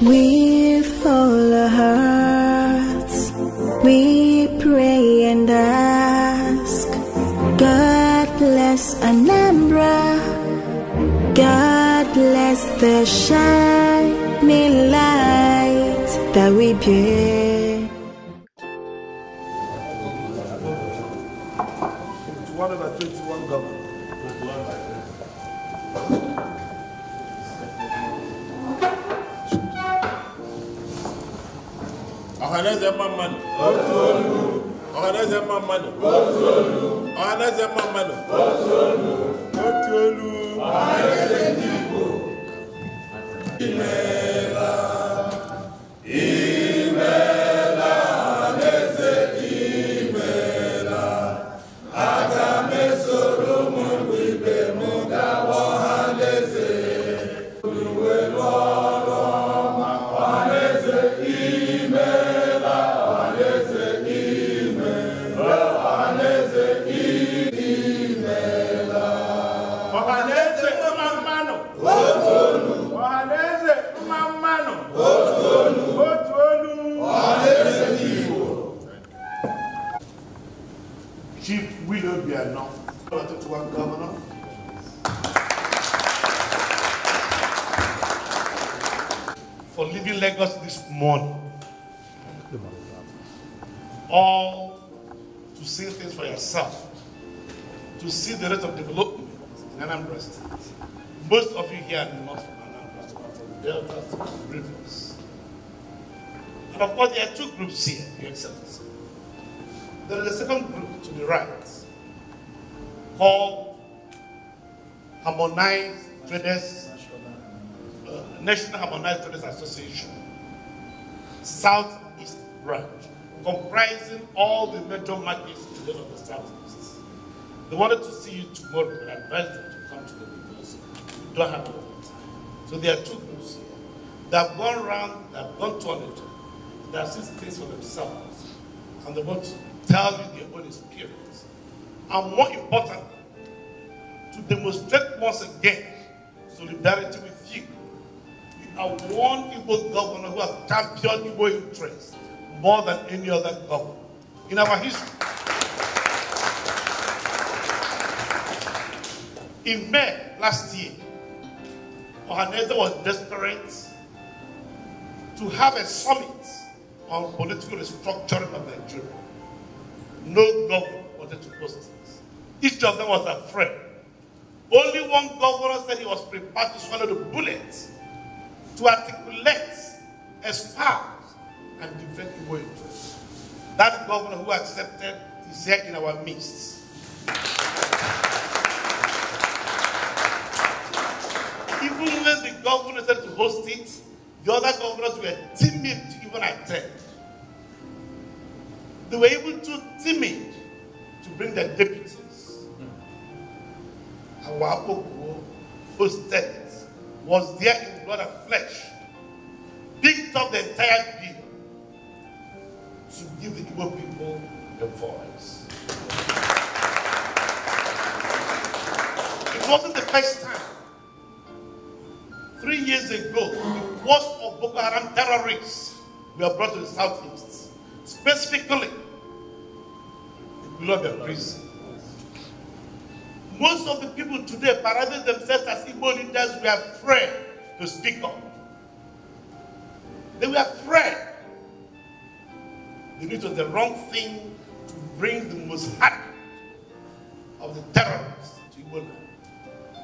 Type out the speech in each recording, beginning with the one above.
With all our hearts, we pray and ask, God bless Anambra, God bless the shining light that we bear. It's 121 governors. Ohaneze mamano. Ohaneze mamano. Ohaneze mamano. Ohaneze Ndigbo. Imela. Imela. Ohaneze imela. Agame soro mwibe muga Ohaneze. Uwe lolo ma Ohaneze imela. Ohaneze imela. Ohaneze imela. Ohaneze mamano. Ohaneze mamano. Ohaneze Ndigbo. Chief Obiano, 21 governor. For leaving Lagos this morning, all to see things for yourself, to see the rate of development in Anambra State. Most of you here are not from Anambra State, but from Delta to Rivers. And of course, there are two groups here, Your Excellency. There is a second group to the right, called Harmonized Traders, National Harmonized Traders Association, Southeast branch, comprising all the major markets in the Southeast. They wanted to see you tomorrow and advised them to come to the because you don't have a lot of time. So there are two groups here. They have gone around, they have gone to it, they have seen things for themselves, and they want to tell you their own experience. And more important, to demonstrate once again solidarity with you. You are one Igbo governor who has championed Igbo interests more than any other governor in our history. In May last year, Ohaneze was desperate to have a summit on political restructuring of Nigeria. No governor wanted to host it. Each of them was afraid. Only one governor said he was prepared to swallow the bullet to articulate, espouse, and defend Igbo interests. That governor who accepted is here in our midst. Even when the governor said to host it, the other governors were timid to even attend. They were even too timid to bring their deputies. And Wapoko hosted was there in blood and flesh, picked up the entire bill to give the Igbo people a voice. It wasn't the first time. 3 years ago, the worst of Boko Haram terrorists were brought to the Southeast, specifically below the prison. Most of the people today parading themselves as Igbo leaders were afraid to speak up. They were afraid. They knew it was the wrong thing to bring the most hardened of the terrorists to Igbo land.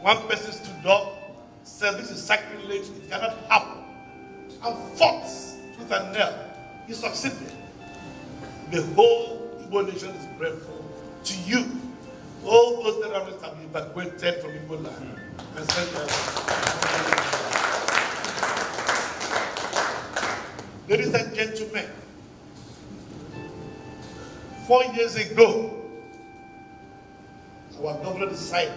One person stood up, said this is sacrilege, it cannot happen, and fought tooth and nail. He succeeded. The whole Igbo nation is grateful to you. All those terrorists have been evacuated from Igbo land and sent them. Ladies and gentlemen, 4 years ago, our governor decided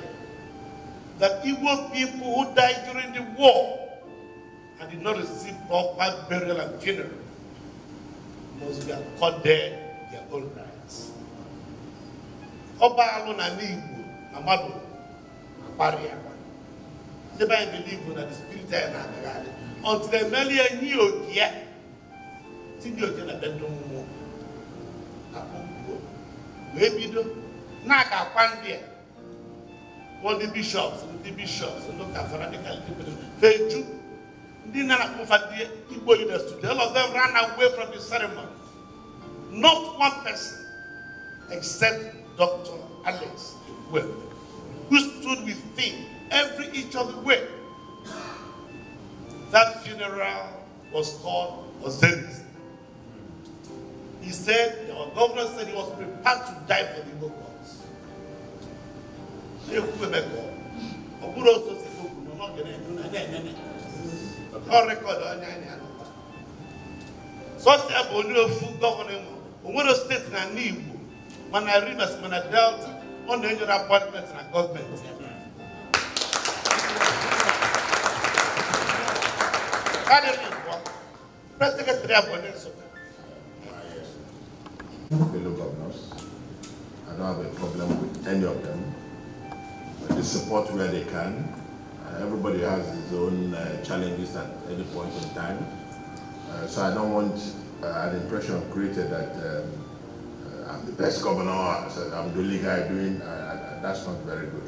that Igbo people who died during the war and did not receive proper burial and funeral must be accorded their own rights. Obiano na Ndigbo na mmadụ akparị akwa. Ndị be anyị believe that the spirit anyị na-agagharị until the million year yet. Think you're going to bend more. Maybe do not a one day. All the bishops, and look at radical people. They do. Didn't Igbo leaders today. All of them ran away from the ceremony. Not one person, except Dr. Alex, who stood with him each of the way. That funeral was called Ohaneze. He said, our governor said he was prepared to die for the Igbo cause. Such a full governing, one of state in Ndigbo, Mana Rivers, Mana Delta, on the annual appointments and government. Fellow governors, I don't have a problem with any of them. They support where they can. Everybody has his own challenges at any point in time. So I don't want an impression created that I'm the best governor, so I'm the only guy doing. That's not very good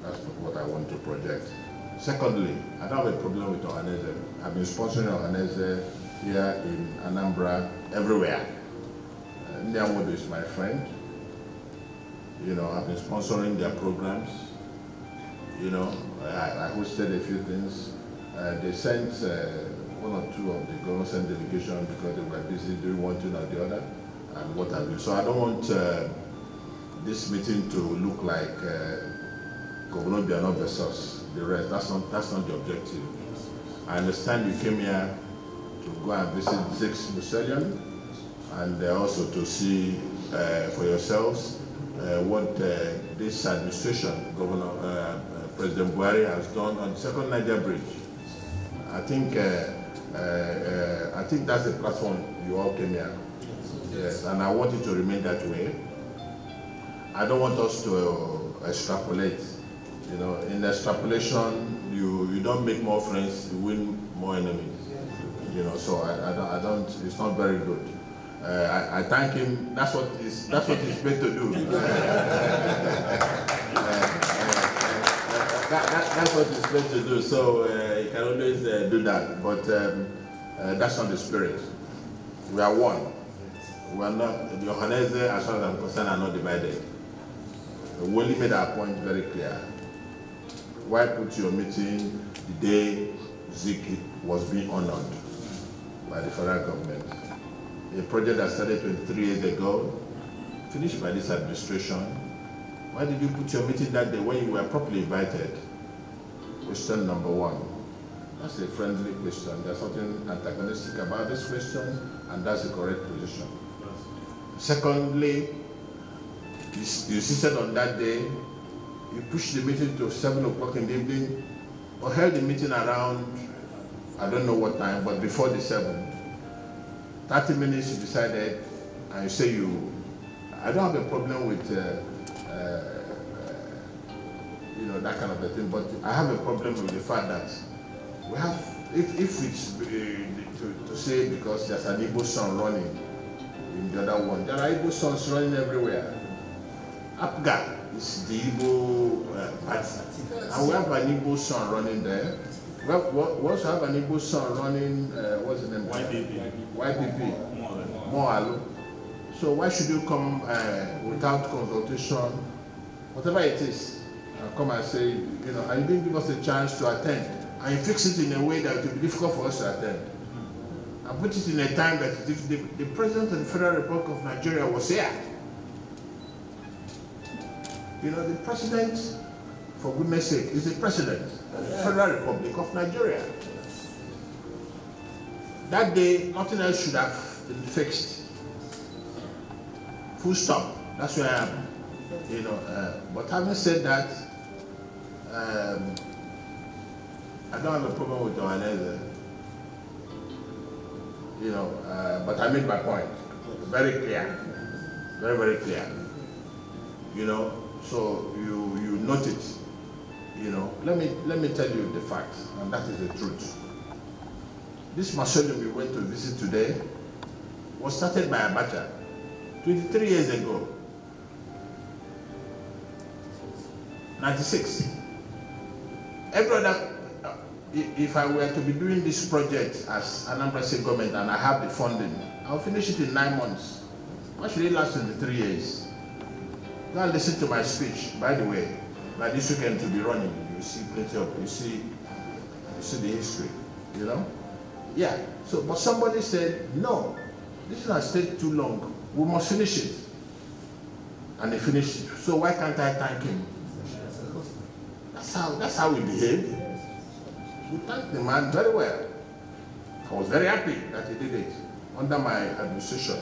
that's not what I want to project. Secondly, I don't have a problem with Ohaneze. I've been sponsoring Ohaneze here in Anambra, everywhere. Ndigbo is my friend. You know, I've been sponsoring their programs. You know, I hosted a few things. They sent one or two of the government sent delegation because they were busy doing one thing or the other, and what have you. So I don't want this meeting to look like Obiano versus the rest. That's not the objective. I understand you came here to go and visit 6 Muselian, and also to see for yourselves what this administration, President Buhari has done on the second Niger Bridge. I think that's the platform you all came here. Yes, and I want it to remain that way. I don't want us to extrapolate. You know, in extrapolation, you don't make more friends, you win more enemies. You know, so I don't. It's not very good. I thank him. That's what he's meant to do. That's what he's meant to do. So he can always do that. But that's not the spirit. We are one. We are not. The Ohaneze, as far as I'm concerned, are not divided. We only made our point very clear. Why put your meeting the day Zik was being honored by the federal government? A project that started 23 years ago, finished by this administration. Why did you put your meeting that day when you were properly invited? Question number 1. That's a friendly question. There's something antagonistic about this question, and that's the correct position. Secondly, you insisted on that day, you pushed the meeting to 7 o'clock in the evening, or held the meeting around, I don't know what time, but before the 7. 30 minutes you decided, and you say I don't have a problem with, you know, that kind of a thing, but I have a problem with the fact that we have, if it's to say because there's an Igbo song running in the other one, there are Igbo songs running everywhere. Apga is the Igbo party, and we have an Igbo song running there. We also have an Igbo song running, what's the name? YPP. Moalu. So why should you come without consultation, whatever it is, come and say, you know, and you didn't give us a chance to attend, and you fix it in a way that it will be difficult for us to attend. And put it in a time that if the President of the Federal Republic of Nigeria was here, you know, the President, for goodness sake, is the President of the Federal Republic of Nigeria. That day, nothing else should have been fixed. Full stop. That's where I am. You know, but having said that, I don't have a problem with Ohaneze. You know, but I made my point. Very clear. Very, very clear. You know, so you note it. You know, let me tell you the facts, and that is the truth. This mausoleum we went to visit today was started by Abacha 23 years ago. 96. Every other, if I were to be doing this project as Anambra State government and I have the funding, I'll finish it in 9 months. Why should it last 23 years? Go and listen to my speech, by the way. By this weekend to be running, you see plenty of, you see the history, you know? Yeah, so, but somebody said, no, this has taken too long. We must finish it. And they finished it. So why can't I thank him? That's how we behave. We thank the man very well. I was very happy that he did it under my administration.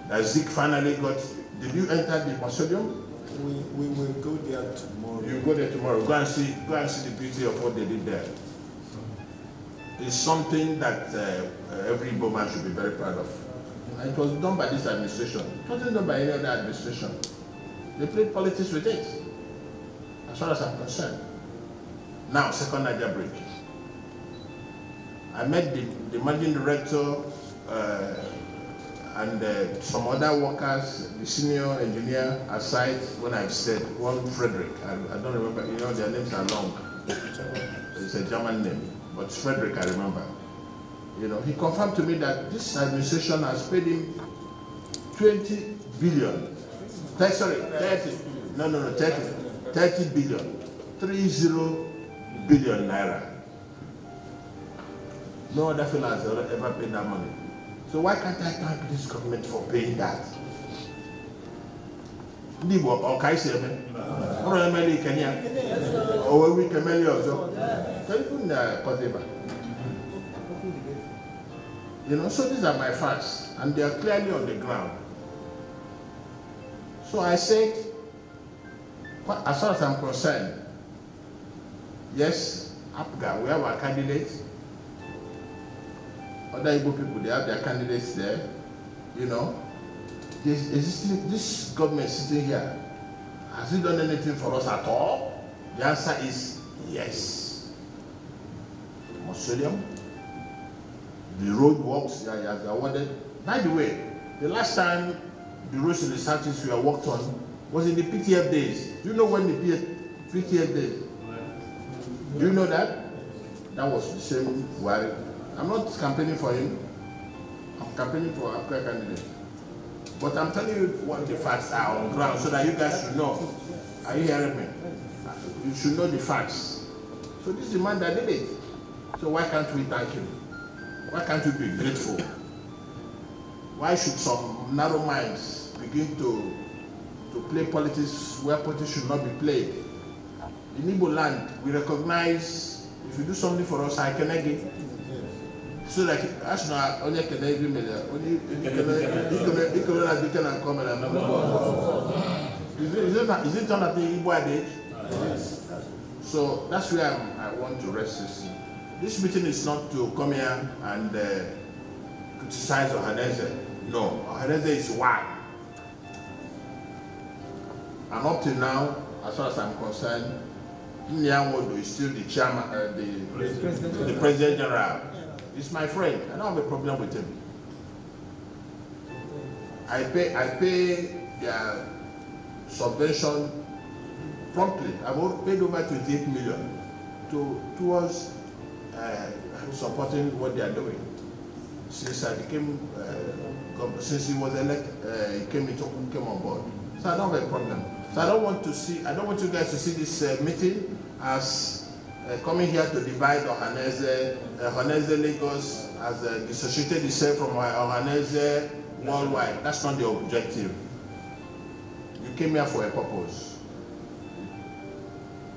That Zik finally got. Did you enter the mausoleum? We will go there tomorrow. You go there tomorrow. Go and see the beauty of what they did there. It's something that every Igbo man should be very proud of. And it was done by this administration. It wasn't done by any other administration. They played politics with it, as far as I'm concerned. Now, second Niger break. I met the managing director and some other workers, the senior engineer aside when I've said, one Frederick, I don't remember, you know, their names are long. It's a German name, but Frederick I remember. You know, he confirmed to me that this administration has paid him 20 billion. 30 billion. 30 billion naira. No other fellow has ever paid that money. So why can't I thank this government for paying that? Ndigbo or Kaiseme? Or Emily Kenya? Or we can many also? You know, so these are my facts, and they are clearly on the ground. So I said, as far as I'm concerned, yes, APGA, we have our candidates. Other Igbo people, they have their candidates there. You know, this government sitting here, has it done anything for us at all? The answer is yes. Mausoleum, the road works, he has awarded. By the way, the last time the roads in the Southeast were worked on was in the PTF days. Do you know when the PTF days? Do you know that? That was the same worry. I'm not campaigning for him. I'm campaigning for our candidate. But I'm telling you what the facts are on ground so that you guys should know. Are you hearing me? You should know the facts. So this is the man that did it. So why can't we thank him? Why can't we be grateful? Why should some narrow minds begin to play politics where politics should not be played? In Igbo land, we recognize if you do something for us, I can again. So like, as now, only can I agree with that. Only is it on at the Igbo age? So that's where I want to rest this. This meeting is not to come here and criticize Ohaneze. No, Ohaneze is why. And up till now, as far as I'm concerned, Nyawodo is still the chairman, the president general. He's my friend. I don't have a problem with him. I pay their subvention promptly. I've paid over 28 million towards supporting what they are doing. Since I became, since he was elected, he came on board. So I don't have a problem. So I don't want you guys to see this meeting as coming here to divide Ohaneze. Ohaneze Lagos has dissociated itself from Ohaneze worldwide. That's not the objective. You came here for a purpose.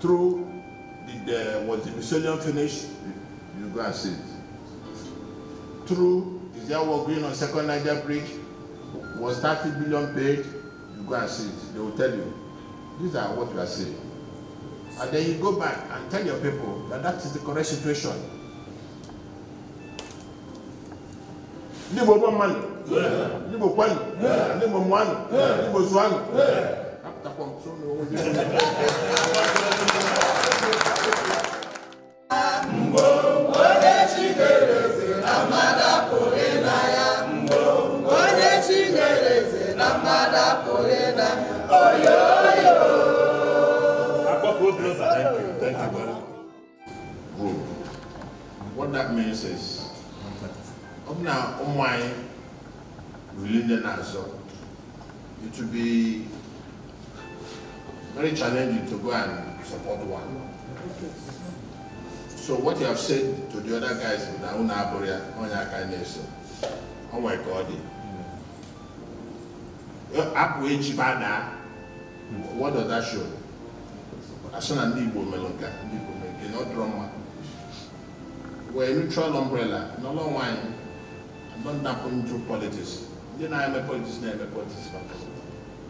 Through was the mausoleum finished? You go and see it. Through, is there work going on second Niger bridge? Was 30 billion paid? You go and see it. They will tell you. These are what you are saying. And then you go back and tell your people that that is the correct situation. Ndigbo man, Ndigbo kwanu, Ndigbo mwanu, Ndigbo zwanu. Mbo, What that means is, up now, on my religion answer, it will be very challenging to go and support one. So what you have said to the other guys in Anambra, oh my God, what does that show? As an Ndigbo Melonka, Ndigbo not drama. We're a neutral umbrella, no long wine, and don't dampen into politics. Then I am a politician, I am a politician.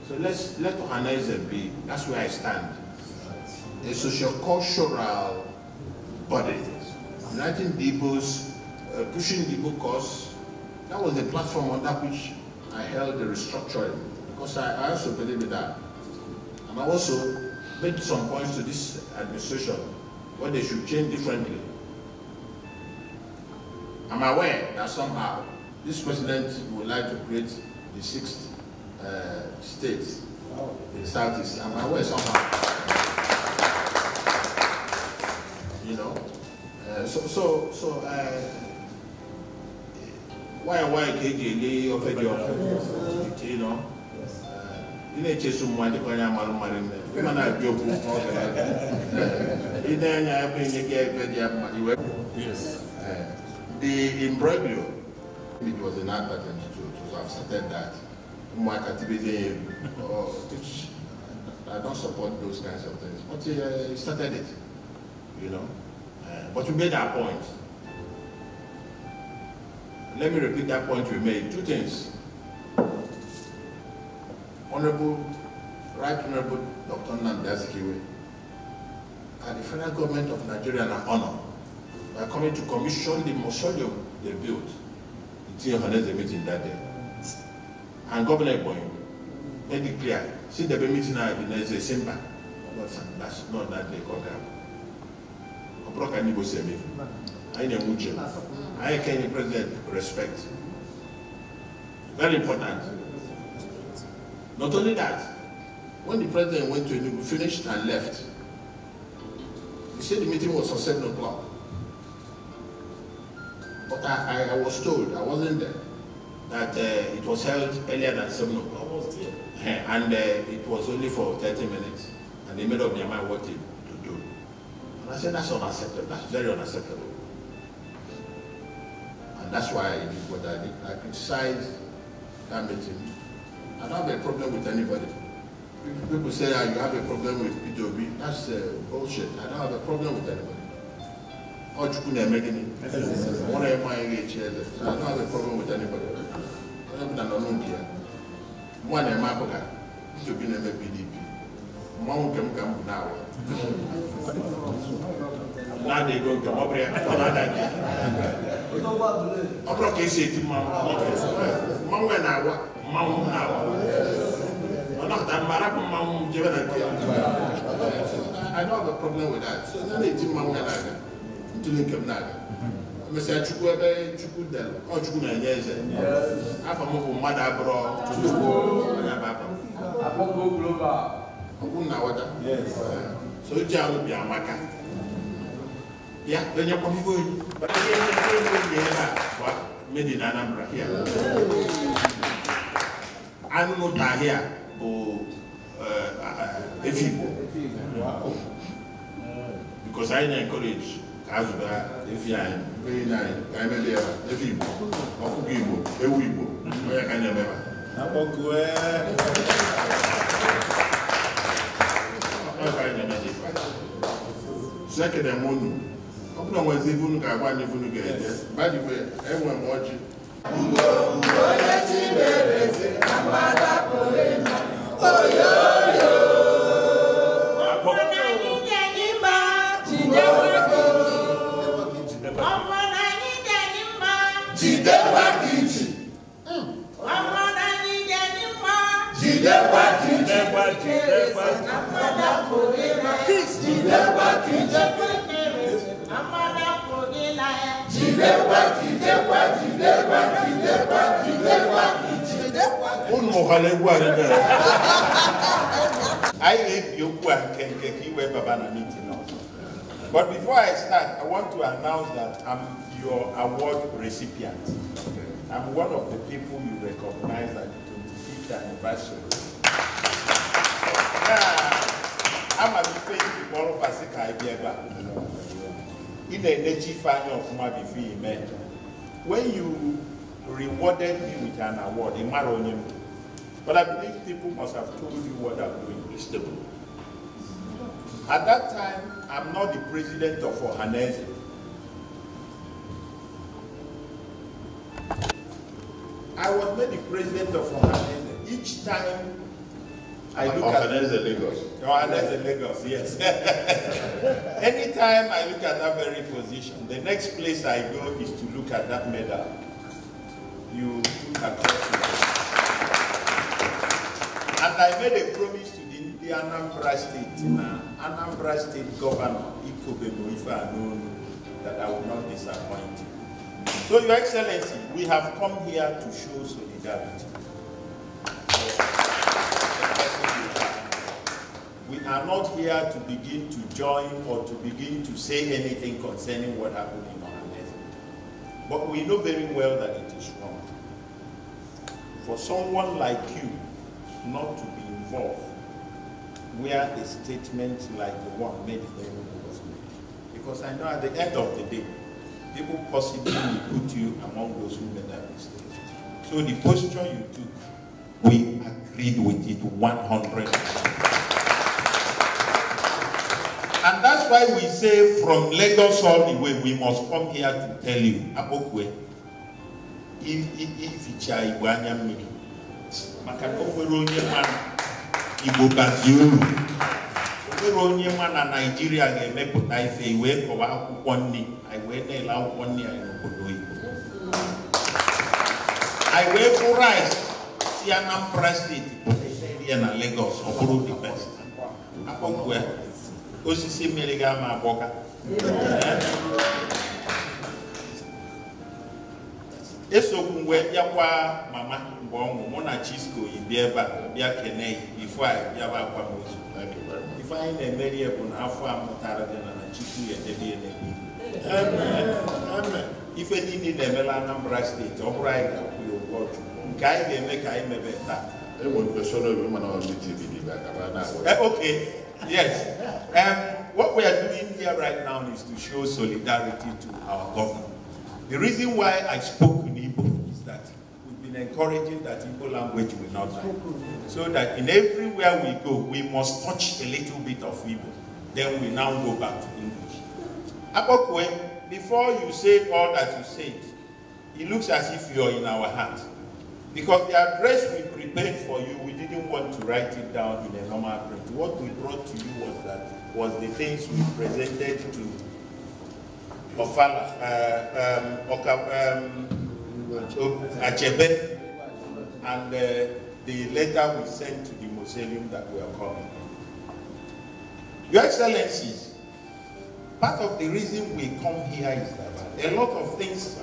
So let Ohaneze be, that's where I stand. A socio-cultural body, uniting Ndigbos, pushing Ndigbo cause. That was the platform under which I held the restructuring, because I also believe in that. And I also made some points to this administration where they should change differently. I'm aware that somehow this president would like to create the 6th state in the Southeast. I'm aware somehow. You know, why KJ of a job? You know, you need to some money when I'm married. You man have job. You then have been get yes. The imbroglio, it was an advert to have started that. Which I don't support those kinds of things, but he started it, you know. But we made our point. Let me repeat that point we made. 2 things. Right Honorable Dr. Ndigbo and the federal government of Nigeria are honored by coming to commission the mausoleum they built. It's in Ohaneze meeting that day. And Governor Boy made it clear, see the meeting now in the Simba. That's not that they call them. I need to say me. I need to I can the president respect. Very important. Not only that, when the president went to Ndigbo, finished and left, he said the meeting was for 7 o'clock. But I was told, I wasn't there, that it was held earlier than 7 o'clock. And it was only for 30 minutes. And they made up their mind what to do. And I said, that's unacceptable. That's very unacceptable. And that's why I did what I did. I criticized that meeting. I don't have a problem with anybody. People say you have a problem with P2B. That's bullshit. I don't have a problem with anybody. I don't have a problem with anybody. I don't care. One of my P2B never PDP. One can come now. Now they go to Mobria. I'm not going to say to Mama. I don't have a problem with that. So then they think Mama to link him now. I say Chuku Del or Chukuna Yes. I have a mother bro. Yes. So you will be a maca. Yeah, then you're coming. But made in Anambra here. I don't know that here, because I encourage Kazuba, if you are very nice, I may be a people, or Kugibo, a Weibo, where I can remember. Second, and one. I was even going to get it. By the way, everyone watching. I ate you can keep Baba meeting also. But before I start, I want to announce that I'm your award recipient. I'm one of the people you recognize at the 25th anniversary. I'm a big all of us in the energy fan of my before when you rewarded me with an award in Maronium, but I believe people must have told you what I'm doing. At that time, I'm not the president of Ohaneze. I was made the president of Ohaneze. Each time I look at Ohaneze Lagos. Ohaneze Lagos, yes. Anytime I look at that very position, the next place I go is to look at that medal. You look across it. And I made a promise to the Anambra State, Anambra State Governor, that I will not disappoint you. So, Your Excellency, we have come here to show solidarity. We are not here to begin to join or to begin to say anything concerning what happened in Ohaneze. But we know very well that it is wrong. For someone like you not to be involved where a statement like the one made then was made. Because I know at the end of the day, people possibly will put you among those who made that mistake. So the posture you took, we agreed with it 100%. And that's why we say from Lagos all the way, we must come here to tell you, Abokwe, if it's a Iwanya Mini, Igbo Baziuru, onye man na Nigeria ga-emepụta ife iwe kọwa akwụkwọ nni, anyị wee na-ele akwụkwọ nni anyị n'obodo Igbo. Anyị wee fụ rice si Anambra steeti pụta na Lagos, ọ bụrụ the best. Akpọkwu ya, osisi mmiri ga-ama abọka. Esokwu wee bịakwa mama mgbe ọnwụ mụ na Chisco yi bịa ebe a bịa kene bifo anyị bịaba akwamozu. Ife anyị na-emeri ya bụ na afọ a mụtara dị na Chukwu ya edebe ya n'egbe. Ife niile na-emela Anambra steeti ọ bụrụ anyị ga-akwụ ya ụgwọ Chukwu nke anyị ga-eme ka anyị mebe taa. Okay, yes. What we are doing here right now is to show solidarity to our government. The reason why I spoke in Igbo is that we've been encouraging that Igbo language will not die. So that in everywhere we go, we must touch a little bit of Igbo. Then we now go back to English. Abokwe, before you say all that you said, it looks as if you're in our heart. Because the address we prepared for you, we didn't want to write it down in a normal print. What we brought to you was the things we presented to Ofala, Achebe, and the letter we sent to the Muslim that we are coming. Your Excellencies, part of the reason we come here is that a lot of things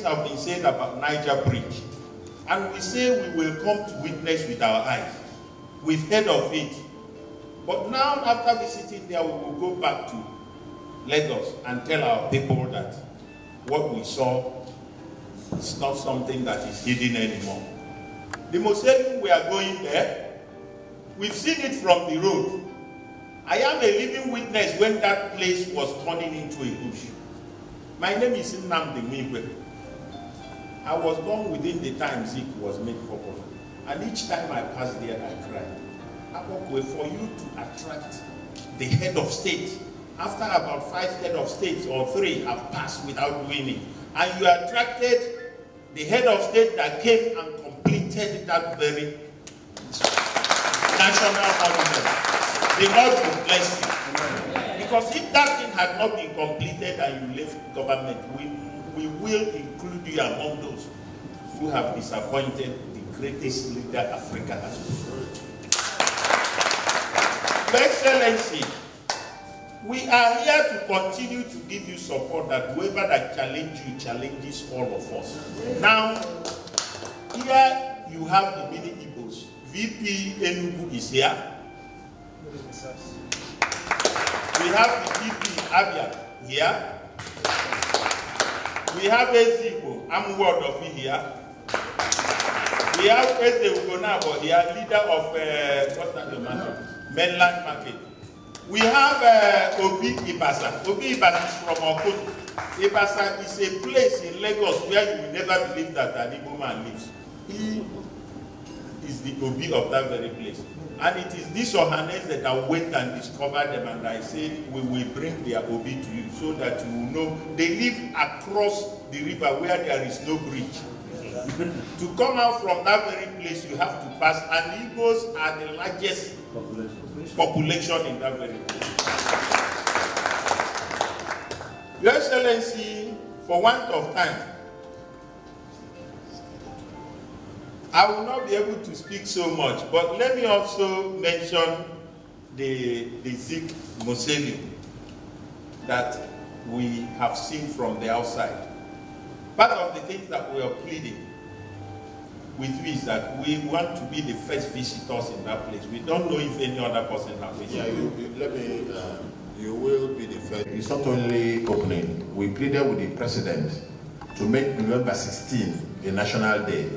have been said about Niger Bridge, and we say we will come to witness with our eyes. We've heard of it. But now, after visiting there, we will go back to Lagos and tell our people that what we saw is not something that is hidden anymore. The Muslim, we are going there. We've seen it from the road. I am a living witness when that place was turning into a bush. My name is Nnamdi Migwe. I was born within the time Zik was made popular. And each time I passed there, I cried. For you to attract the head of state, after about 5 head of states or 3 have passed without doing it, and you attracted the head of state that came and completed that very national monument, the Lord will bless you. Because if that thing had not been completed and you left government, we will include you among those who have disappointed the greatest leader Africa has produced. Your Excellency, we are here to continue to give you support that whoever that challenge you challenges all of us. Now, here you have the mini Igbos. VP Enugu is here. We have the DP Abia here. We have Ndigbo, I'm word of it here. We have President Ugonabo here, leader of what's that the market? Mainland Market. We have Obi Ibasa. Obi Ibasa is from Okoto. Ibasa is a place in Lagos where you will never believe that an Igbo man lives. He is the Obi of that very place. And it is this Ohaneze that I went and discovered them, and I said, we will bring their Obi to you so that you will know they live across the river where there is no bridge. To come out from that very place, you have to pass, and Igbos are the largest population in that very place. Your Excellency, for want of time, I will not be able to speak so much, but let me also mention the Zik Mausoleum that we have seen from the outside. Part of the things that we are pleading with you is that we want to be the first visitors in that place. We don't know if any other person has visited. Yeah, you will be the first. It's not only opening. We pleaded with the president to make November 16 a national day.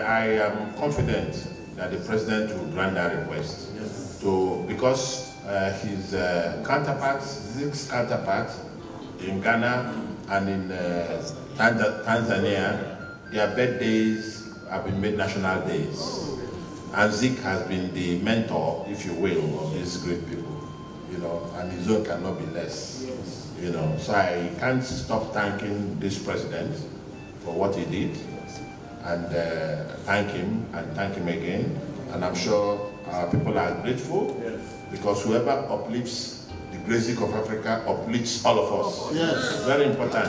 I am confident that the president will grant that request. Yes. Because his counterparts, Zik's counterparts in Ghana and in Tanzania, their birthdays have been made national days. And Zik has been the mentor, if you will, of these great people, you know, and his own cannot be less, you know. So I can't stop thanking this president for what he did, and thank him again. And I'm sure our people are grateful, because whoever uplifts the great Zik of Africa uplifts all of us. Yes. Very important.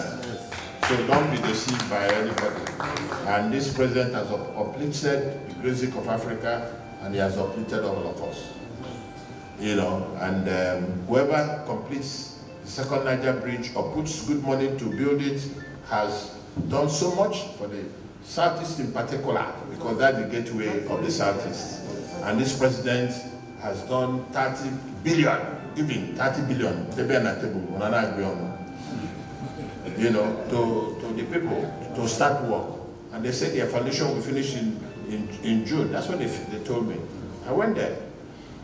So don't be deceived by anybody. And this president has uplifted the great Zik of Africa, and he has uplifted all of us. You know, and whoever completes the second Niger Bridge or puts good money to build it has done so much for the Southeast in particular, because that's the gateway of the Southeast. And this president has done 30 billion, giving 30 billion, you know, to the people to start work. And they said their foundation will finish in June. That's what they told me. I went there.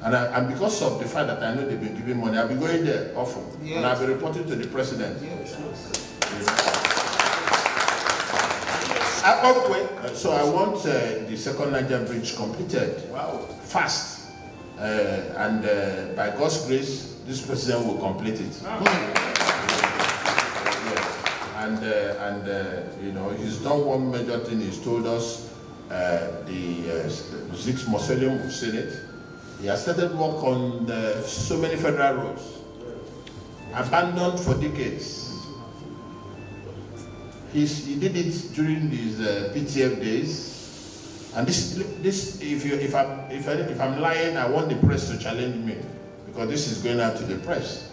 And because of the fact that I know they've been giving money, I'll be going there often. Yes. And I'll be reporting to the president. Yes. So I want the second Niger Bridge completed fast. And by God's grace, this president will complete it. And you know, he's done one major thing. He's told us the Zik Mausoleum, we've seen it. He has started work on so many federal roads, abandoned for decades. He did it during his PTF days. And this if I'm lying, I want the press to challenge me, because this is going out to the press.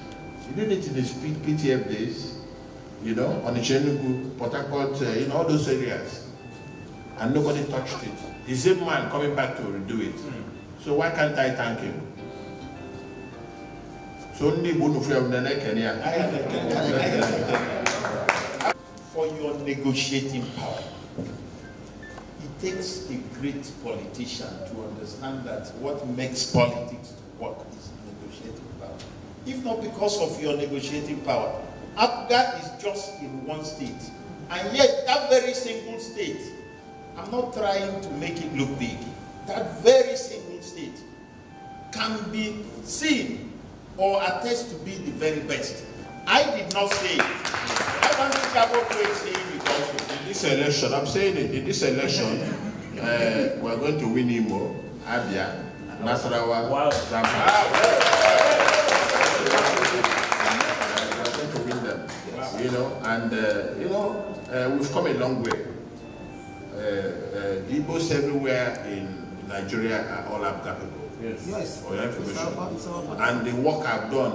He did it in his PTF days. You know, on the Chenugu, Port Harcourt, in all those areas. And nobody touched it. He's a man coming back to redo it. So why can't I thank him? So for your negotiating power. It takes a great politician to understand that what makes politics work is negotiating power. If not because of your negotiating power, Abga is just in one state, and yet that very single state, I'm not trying to make it look big, that very single state can be seen or attest to be the very best. I did not say it. I don't think I will say it because in this election, I'm saying it, in this election, we're going to win Imo, Abia, Nasarawa, Zamfara. You know, and you know, we've come a long way. Igbos everywhere in Nigeria are all Abga people. Yes. For your information. And the work I've done,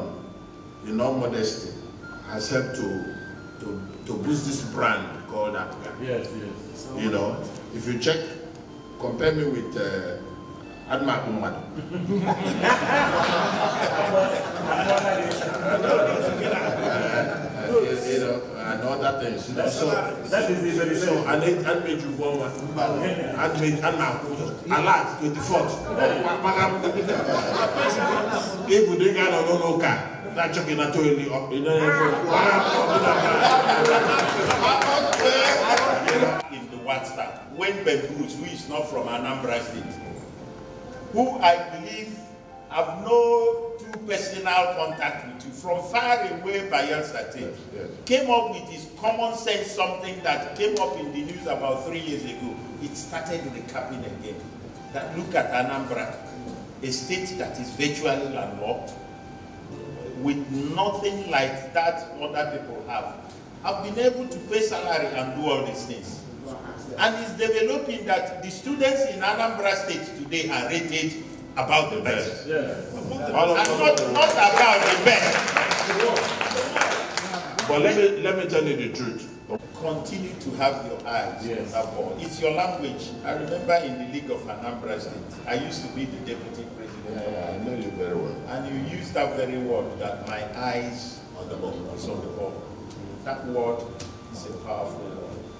in all modesty, has helped to boost this brand called Africa. Yes, yes. You know, if you check, compare me with Adma Kumad. You know, and other things. You know, so and made you one, and made Alat 24th. If we didn't get no car, that's in the WhatsApp, when Bruce, who is not from Anambra State, who I believe have no true personal contact with you, from far away Bayelsa State, came up with his common sense, something that came up in the news about 3 years ago. It started recapping again. That look at Anambra, a state that is virtually landlocked, with nothing like that other people have. I've been able to pay salary and do all these things. And it's developing that the students in Anambra State today are rated about the best. Yes. And not about the best. But let me tell you the truth. Continue to have your eyes on that ball. It's your language. I remember in the League of Anambra State, I used to be the deputy president. I know you very well. And you used that very word, that my eyes on the ball is on the ball. That word is a powerful word.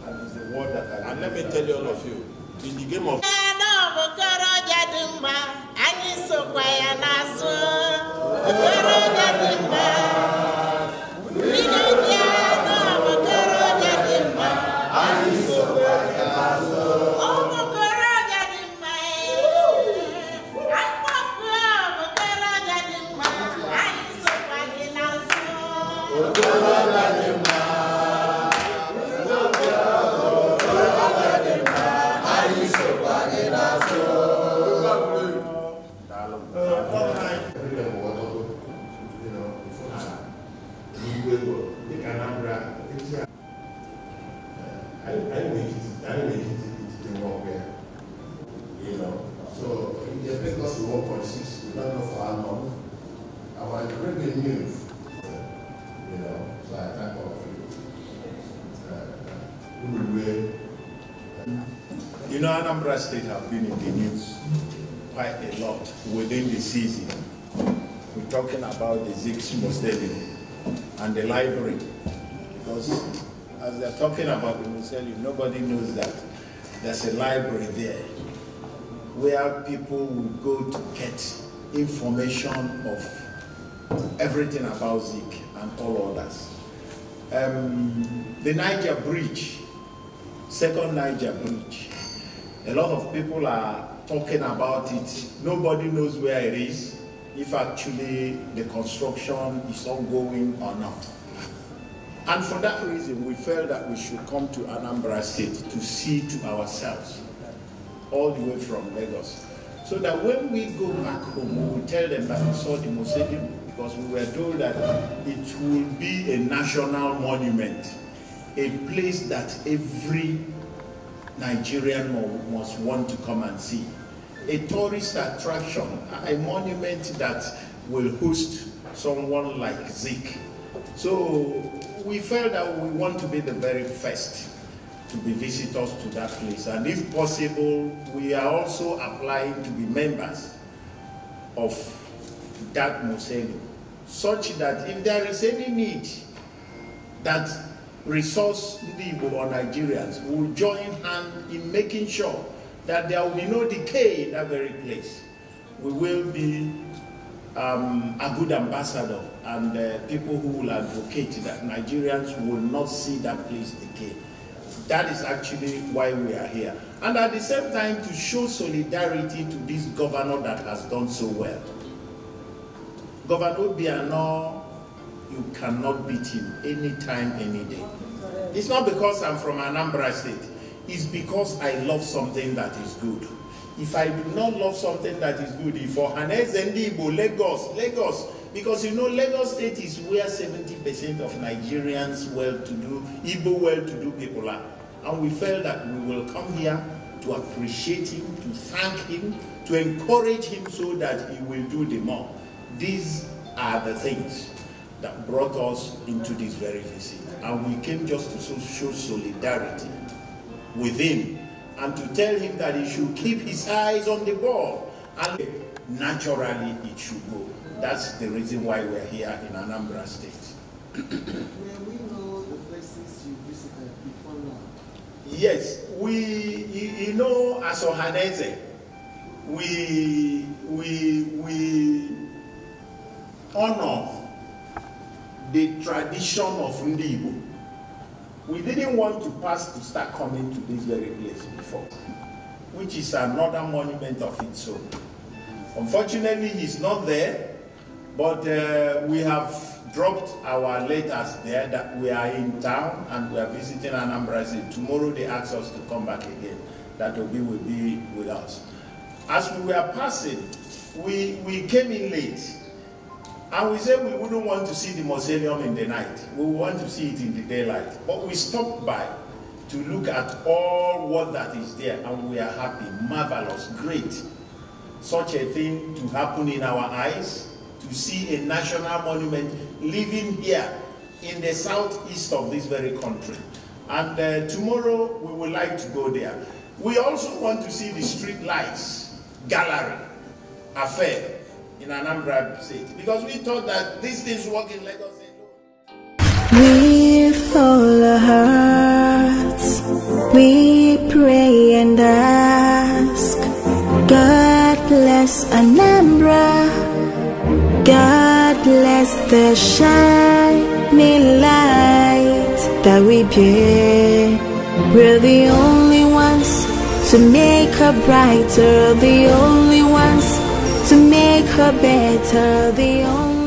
And it's the word that I... And let me tell you all of you, in the game of... You know, Anambra State have been in the news quite a lot within the season. We're talking about the Zixmo Stadium and the library, because as they're talking about the museum, nobody knows that there's a library there where people will go to get information of everything about Zik and all others. The Niger Bridge, second Niger Bridge, a lot of people are talking about it. Nobody knows where it is, if actually the construction is ongoing or not. And for that reason, we felt that we should come to Anambra State to see to ourselves, all the way from Lagos, so that when we go back home, we will tell them that we saw the museum, because we were told that it will be a national monument, a place that every Nigerian must want to come and see. A tourist attraction, a monument that will host someone like Zik. So we felt that we want to be the very first to be visitors to that place. And if possible, we are also applying to be members of that museum, such that if there is any need that resource Ndigbo or Nigerians will join hands in making sure that there will be no decay in that very place. We will be a good ambassador and people who will advocate that Nigerians will not see that place decay. That is actually why we are here. And at the same time, to show solidarity to this governor that has done so well. Governor Obiano, you cannot beat him anytime, any day. It's not because I'm from Anambra State. It's because I love something that is good. If I do not love something that is good, if Ohaneze, Ndigbo, Lagos, because you know Lagos State is where 70% of Nigerians well-to-do, Igbo well-to-do people are. And we felt that we will come here to appreciate him, to thank him, to encourage him so that he will do the more. These are the things. that brought us into this very visit. And we came just to show solidarity with him and to tell him that he should keep his eyes on the ball. And naturally it should go. That's the reason why we're here in Anambra State. May we know the places you visited before now? Yes, you know, as Ohaneze, we honor the tradition of Ndigbo. We didn't want to pass to start coming to this very place before, which is another monument of its own. Unfortunately, he's not there, but we have dropped our letters there that we are in town and we are visiting Anambra. Tomorrow they asked us to come back again, that Obi will be with us. As we were passing, we came in late. And we said we wouldn't want to see the mausoleum in the night. We want to see it in the daylight. But we stopped by to look at all what that is there, and we are happy, marvelous, great. Such a thing to happen in our eyes, to see a national monument living here in the southeast of this very country. And tomorrow we would like to go there. We also want to see the street lights gallery affair in Anambra State, because we thought that these things work in Lagos alone. With all our hearts, we pray and ask, God bless Anambra, God bless the shining light that we bear. We're the only ones to make her brighter, the only ones to make her better, the only